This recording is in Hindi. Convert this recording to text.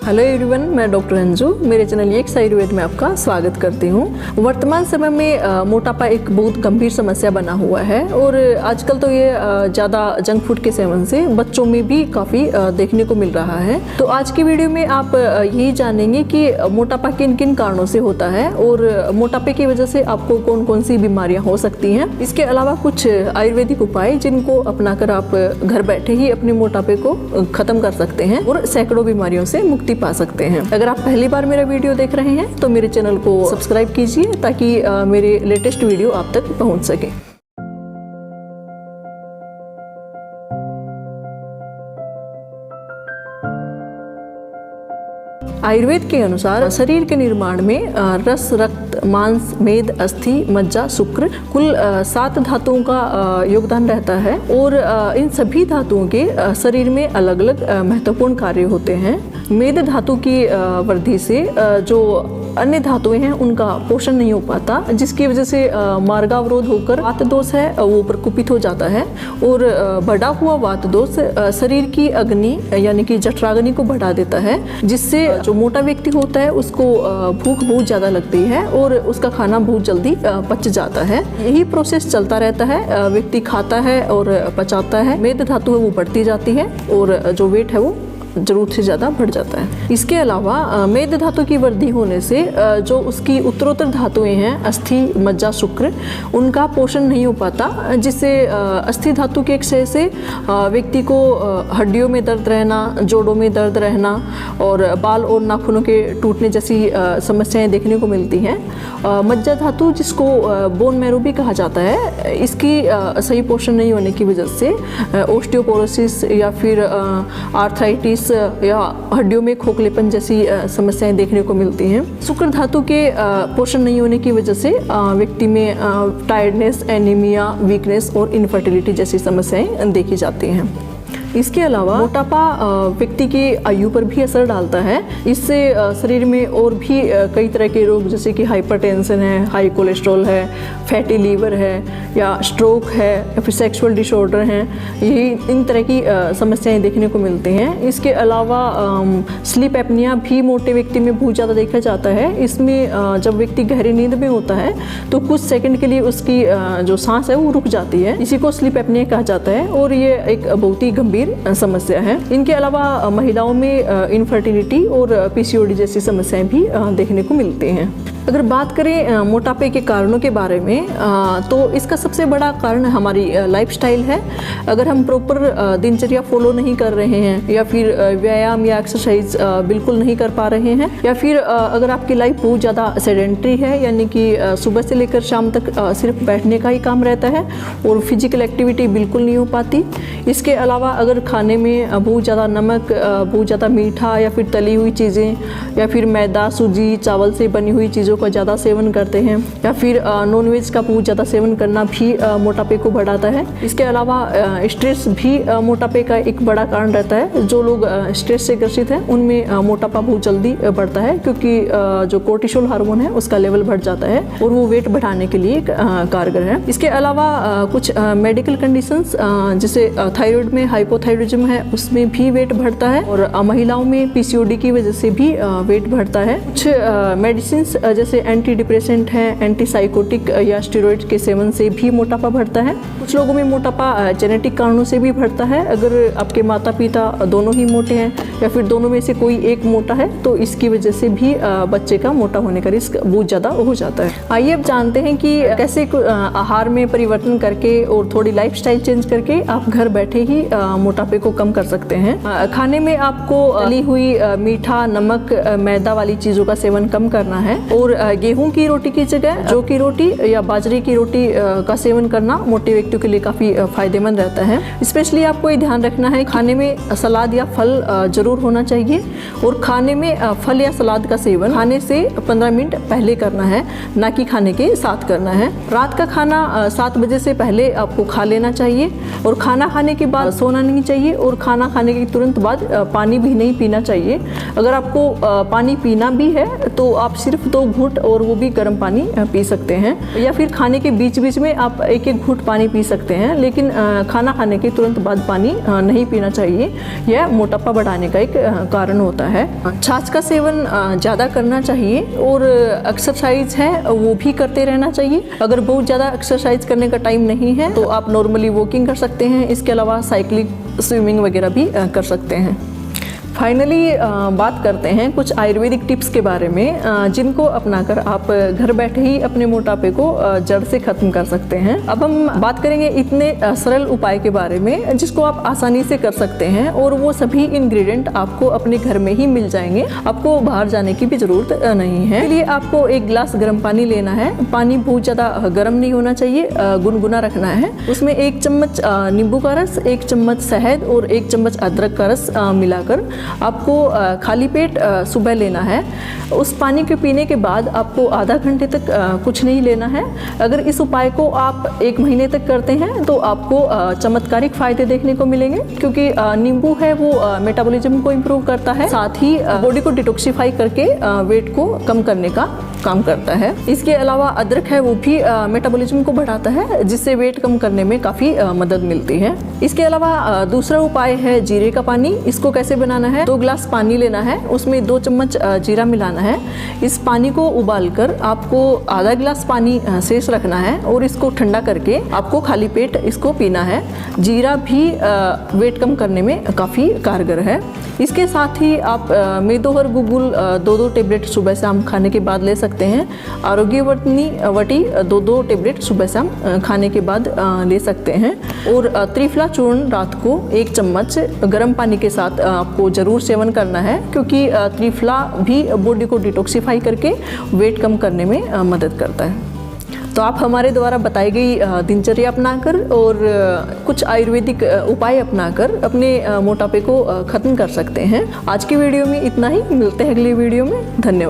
हेलो एवरीवन, मैं डॉक्टर अंजू। मेरे चैनल एक्स आयुर्वेद में आपका स्वागत करती हूँ। वर्तमान समय में मोटापा एक बहुत गंभीर समस्या बना हुआ है और आजकल तो ये ज़्यादा जंक फूड के सेवन से बच्चों में भी काफ़ी देखने को मिल रहा है। तो आज की वीडियो में आप यही जानेंगे कि मोटापा किन किन कारणों से होता है और मोटापे की वजह से आपको कौन कौन सी बीमारियाँ हो सकती हैं। इसके अलावा कुछ आयुर्वेदिक उपाय जिनको अपनाकर आप घर बैठे ही अपने मोटापे को ख़त्म कर सकते हैं और सैकड़ों बीमारियों से मुक्ति पा सकते हैं। अगर आप पहली बार मेरा वीडियो देख रहे हैं तो मेरे चैनल को सब्सक्राइब कीजिए ताकि मेरे लेटेस्ट वीडियो आप तक पहुंच सके। आयुर्वेद के अनुसार शरीर के निर्माण में रस, रक्त, मांस, मेद, अस्थि, मज्जा, शुक्र कुल 7 धातुओं का योगदान रहता है और इन सभी धातुओं के शरीर में अलग अलग महत्वपूर्ण कार्य होते हैं। मेद धातु की वृद्धि से जो अन्य धातुएं हैं उनका पोषण नहीं हो पाता, जिसकी वजह से मार्गावरोध होकर वात दोष है वो प्रकोपित हो जाता है और बढ़ा हुआ वात दोष शरीर की अग्नि यानी कि जठराग्नि को बढ़ा देता है, जिससे जो मोटा व्यक्ति होता है उसको भूख बहुत ज़्यादा लगती है और उसका खाना बहुत जल्दी पच जाता है। यही प्रोसेस चलता रहता है, व्यक्ति खाता है और पचाता है, मेद धातु है वो बढ़ती जाती है और जो वेट है वो जरूरत से ज़्यादा बढ़ जाता है। इसके अलावा मेद धातु की वृद्धि होने से जो उसकी उत्तरोत्तर धातुएं हैं अस्थि, मज्जा, शुक्र उनका पोषण नहीं हो पाता, जिससे अस्थि धातु के क्षय से व्यक्ति को हड्डियों में दर्द रहना, जोड़ों में दर्द रहना और बाल और नाखूनों के टूटने जैसी समस्याएं देखने को मिलती हैं। मज्जा धातु जिसको बोन मैरो भी कहा जाता है, इसकी सही पोषण नहीं होने की वजह से ओस्टियोपोरोसिस या फिर आर्थराइटिस या हड्डियों में खोखलेपन जैसी समस्याएं देखने को मिलती हैं। शुक्र धातु के पोषण नहीं होने की वजह से व्यक्ति में टायर्डनेस, एनीमिया, वीकनेस और इनफर्टिलिटी जैसी समस्याएं देखी जाती हैं। इसके अलावा मोटापा व्यक्ति की आयु पर भी असर डालता है। इससे शरीर में और भी कई तरह के रोग जैसे कि हाइपरटेंशन है, हाई कोलेस्ट्रॉल है, फैटी लीवर है या स्ट्रोक है या फिर सेक्सुअल डिसऑर्डर हैं, यही इन तरह की समस्याएं देखने को मिलती हैं। इसके अलावा स्लीप एपनिया भी मोटे व्यक्ति में बहुत ज़्यादा देखा जाता है। इसमें जब व्यक्ति गहरी नींद में होता है तो कुछ सेकंड के लिए उसकी जो सांस है वो रुक जाती है, इसी को स्लीप एपनिया कहा जाता है और ये एक बहुत ही गंभीर समस्या है। इनके अलावा महिलाओं में इनफर्टिलिटी और पीसीओडी जैसी समस्याएं भी देखने को मिलती हैं। अगर बात करें मोटापे के कारणों के बारे में तो इसका सबसे बड़ा कारण हमारी लाइफस्टाइल है। अगर हम प्रॉपर दिनचर्या फॉलो नहीं कर रहे हैं या फिर व्यायाम या एक्सरसाइज बिल्कुल नहीं कर पा रहे हैं या फिर अगर आपकी लाइफ बहुत ज़्यादा सेडेंटरी है यानी कि सुबह से लेकर शाम तक सिर्फ बैठने का ही काम रहता है और फिजिकल एक्टिविटी बिल्कुल नहीं हो पाती। इसके अलावा अगर खाने में बहुत ज़्यादा नमक, बहुत ज़्यादा मीठा या फिर तली हुई चीज़ें या फिर मैदा, सूजी, चावल से बनी हुई चीज़ों का ज़्यादा सेवन करते हैं या फिर नॉनवेज का बहुत ज़्यादा सेवन करना भी मोटापे को बढ़ाता है। इसके अलावा स्ट्रेस भी मोटापे का एक बड़ा कारण रहता है। जो लोग स्ट्रेस से ग्रसित हैं उनमें मोटापा बहुत जल्दी बढ़ता है क्योंकि जो कोर्टिसोल हार्मोन है उसका लेवल बढ़ जाता है और वो वेट बढ़ाने के लिए कारगर है। इसके अलावा कुछ मेडिकल कंडीशंस जैसे थायराइड में हाइपोथायरॉयडिज्म है उसमें भी वेट बढ़ता है और महिलाओं में पीसीओडी की वजह से भी वेट बढ़ता है। कुछ मेडिसिन जैसे एंटी डिप्रेसेंट है, एंटीसाइकोटिक या स्टेरॉइड के सेवन से भी मोटापा बढ़ता है। कुछ लोगों में मोटापा जेनेटिक कारणों से भी बढ़ता है। अगर आपके माता पिता दोनों ही मोटे हैं या फिर दोनों में से कोई एक मोटा है तो इसकी वजह से भी बच्चे का मोटा होने का रिस्क बहुत ज़्यादा हो जाता है। आइए अब जानते हैं कि कैसे आहार में परिवर्तन करके और थोड़ी लाइफस्टाइल चेंज करके आप घर बैठे ही मोटापे को कम कर सकते हैं। खाने में आपको तली हुई मीठा, नमक, मैदा वाली चीज़ों का सेवन कम करना है और गेहूं की रोटी की जगह जौ की रोटी या बाजरे की रोटी का सेवन करना मोटे व्यक्तियों के लिए काफ़ी फायदेमंद रहता है। स्पेशली आपको ये ध्यान रखना है खाने में सलाद या फल जरूर होना चाहिए और खाने में फल या सलाद का सेवन खाने से 15 मिनट पहले करना है, ना कि खाने के साथ करना है। रात का खाना 7 बजे से पहले आपको खा लेना चाहिए और खाना खाने के बाद सोना नहीं चाहिए और खाना खाने के तुरंत बाद पानी भी नहीं पीना चाहिए। अगर आपको पानी पीना भी है तो आप सिर्फ 2 घूंट और वो भी गर्म पानी पी सकते हैं, या फिर खाने के बीच बीच में आप एक एक घूंट पानी पी सकते हैं, लेकिन खाना खाने के तुरंत बाद पानी नहीं पीना चाहिए। यह मोटापा बढ़ाने का एक कारण होता है। छाछ का सेवन ज़्यादा करना चाहिए और एक्सरसाइज है वो भी करते रहना चाहिए। अगर बहुत ज़्यादा एक्सरसाइज करने का टाइम नहीं है तो आप नॉर्मली वॉकिंग कर सकते हैं। इसके अलावा साइकिलिंग, स्विमिंग वगैरह भी कर सकते हैं। फाइनली बात करते हैं कुछ आयुर्वेदिक टिप्स के बारे में जिनको अपनाकर आप घर बैठे ही अपने मोटापे को जड़ से खत्म कर सकते हैं। अब हम बात करेंगे इतने सरल उपाय के बारे में जिसको आप आसानी से कर सकते हैं और वो सभी इंग्रेडिएंट आपको अपने घर में ही मिल जाएंगे। आपको बाहर जाने की भी जरूरत नहीं है। इसलिए आपको एक गिलास गर्म पानी लेना है। पानी बहुत ज़्यादा गर्म नहीं होना चाहिए, गुनगुना रखना है। उसमें 1 चम्मच नींबू का रस, 1 चम्मच शहद और 1 चम्मच अदरक का रस मिलाकर आपको खाली पेट सुबह लेना है। उस पानी के पीने के बाद आपको आधा घंटे तक कुछ नहीं लेना है। अगर इस उपाय को आप 1 महीने तक करते हैं तो आपको चमत्कारिक फायदे देखने को मिलेंगे, क्योंकि नींबू है वो मेटाबॉलिज्म को इम्प्रूव करता है, साथ ही बॉडी को डिटॉक्सिफाई करके वेट को कम करने का काम करता है। इसके अलावा अदरक है वो भी मेटाबॉलिज्म को बढ़ाता है, जिससे वेट कम करने में काफ़ी मदद मिलती है। इसके अलावा दूसरा उपाय है जीरे का पानी। इसको कैसे बनाना है, 2 गिलास पानी लेना है, उसमें 2 चम्मच जीरा मिलाना है। इस पानी को उबालकर आपको आधा गिलास पानी शेष रखना है और इसको ठंडा करके आपको खाली पेट इसको पीना है। जीरा भी वेट कम करने में काफ़ी कारगर है। इसके साथ ही आप मेदोहर गुगुल 2-2 टेबलेट सुबह शाम खाने के बाद ले सकते हैं। आरोग्यवर्धिनी वटी 2-2 टेबलेट सुबह शाम खाने के बाद ले सकते हैं। और त्रिफला चूर्ण रात को 1 चम्मच गर्म पानी के साथ आपको ज़रूर सेवन करना है, क्योंकि त्रिफला भी बॉडी को डिटॉक्सिफाई करके वेट कम करने में मदद करता है। तो आप हमारे द्वारा बताई गई दिनचर्या अपनाकर और कुछ आयुर्वेदिक उपाय अपनाकर अपने मोटापे को ख़त्म कर सकते हैं। आज की वीडियो में इतना ही, मिलते हैं अगली वीडियो में। धन्यवाद।